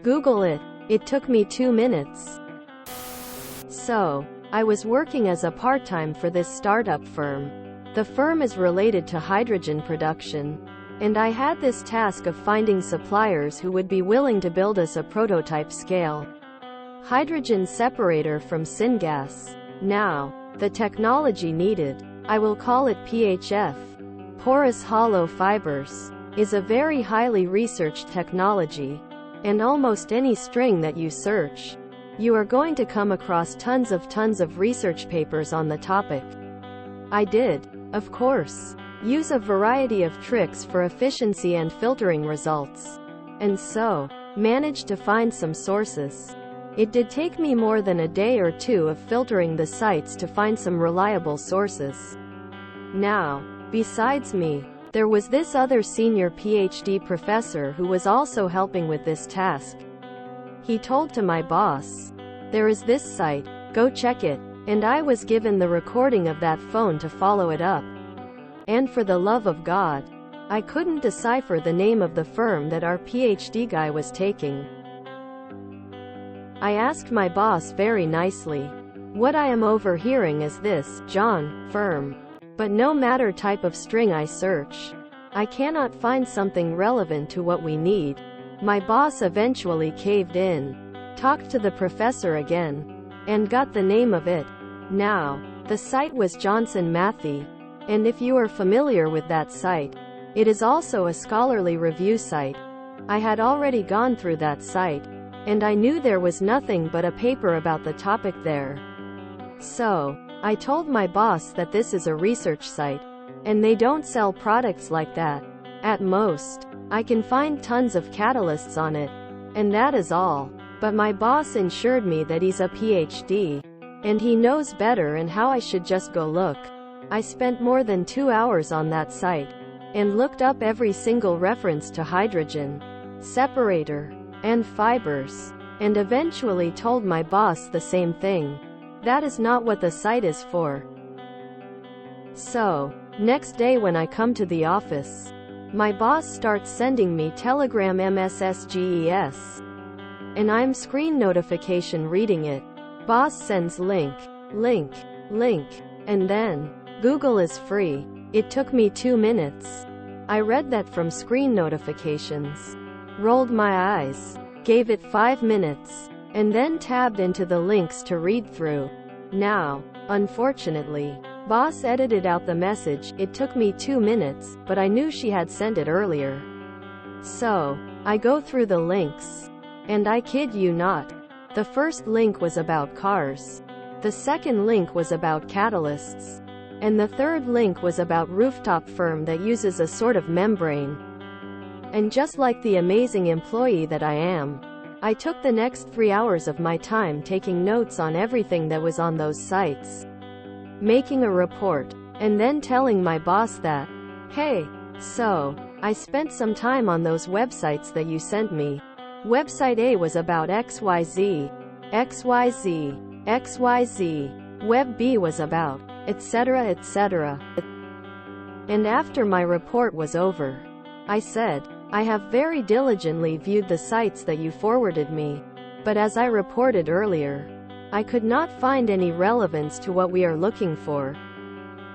Google it. It took me 2 minutes. So, I was working as a part-time for this startup firm. The firm is related to hydrogen production. And I had this task of finding suppliers who would be willing to build us a prototype scale hydrogen separator from syngas. Now, the technology needed, I will call it PHF, porous hollow fibers, is a very highly researched technology. And almost any string that you search, you are going to come across tons of research papers on the topic. I did, of course, use a variety of tricks for efficiency and filtering results. And so, managed to find some sources. It did take me more than a day or two of filtering the sites to find some reliable sources. Now, besides me, there was this other senior PhD professor who was also helping with this task. He told to my boss, "There is this site, go check it," and I was given the recording of that phone to follow it up. And for the love of God, I couldn't decipher the name of the firm that our PhD guy was taking. I asked my boss very nicely, "What I am overhearing is this, John, firm. But no matter type of string I search, I cannot find something relevant to what we need." My boss eventually caved in, talked to the professor again, and got the name of it. Now, the site was Johnson Matthey, and if you are familiar with that site, it is also a scholarly review site. I had already gone through that site, and I knew there was nothing but a paper about the topic there. So, I told my boss that this is a research site, and they don't sell products like that. At most, I can find tons of catalysts on it, and that is all. But my boss assured me that he's a PhD, and he knows better and how I should just go look. I spent more than 2 hours on that site, and looked up every single reference to hydrogen separator and fibers, and eventually told my boss the same thing. That is not what the site is for. So, next day when I come to the office, my boss starts sending me Telegram MSSGES. And I'm screen notification reading it. Boss sends link, and then, Google is free. It took me 2 minutes. I read that from screen notifications, rolled my eyes, gave it 5 minutes, and then tabbed into the links to read through. Now, unfortunately, boss edited out the message. It took me 2 minutes, but I knew she had sent it earlier. So, I go through the links. And I kid you not, the first link was about cars. The second link was about catalysts. And the third link was about rooftop firm that uses a sort of membrane. And just like the amazing employee that I am, I took the next 3 hours of my time taking notes on everything that was on those sites, making a report, and then telling my boss that, "Hey, so, I spent some time on those websites that you sent me. Website A was about XYZ, XYZ. Web B was about, etc., etc." And after my report was over, I said, "I have very diligently viewed the sites that you forwarded me, but as I reported earlier, I could not find any relevance to what we are looking for.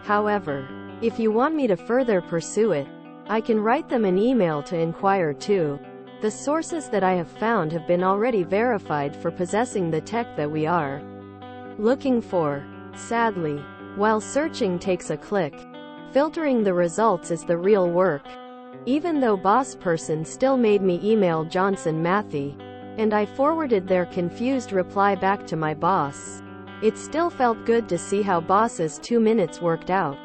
However, if you want me to further pursue it, I can write them an email to inquire too. The sources that I have found have been already verified for possessing the tech that we are looking for. Sadly, while searching takes a click, filtering the results is the real work." Even though boss person still made me email Johnson Matthey, and I forwarded their confused reply back to my boss, it still felt good to see how boss's 2 minutes worked out.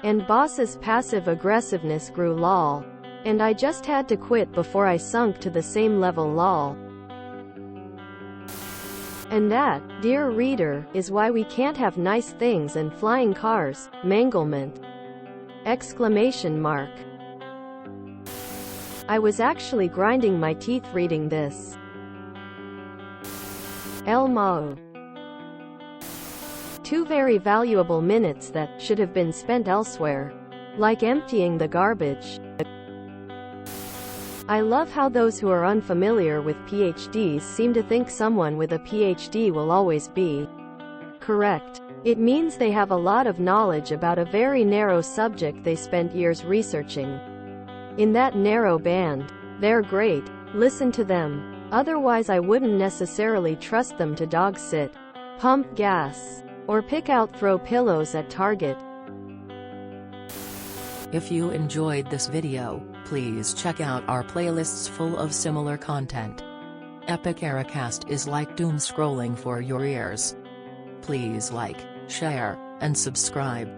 And boss's passive aggressiveness grew lol. And I just had to quit before I sunk to the same level lol. And that, dear reader, is why we can't have nice things and flying cars, manglement! Exclamation mark. I was actually grinding my teeth reading this. Elmo. 2 very valuable minutes that should have been spent elsewhere, like emptying the garbage. I love how those who are unfamiliar with PhDs seem to think someone with a PhD will always be correct. It means they have a lot of knowledge about a very narrow subject they spent years researching. In that narrow band, they're great. Listen to them. Otherwise I wouldn't necessarily trust them to dog sit, pump gas, or pick out throw pillows at Target. If you enjoyed this video, please check out our playlists full of similar content. Epic Ericast is like doom scrolling for your ears. Please like, share, and subscribe.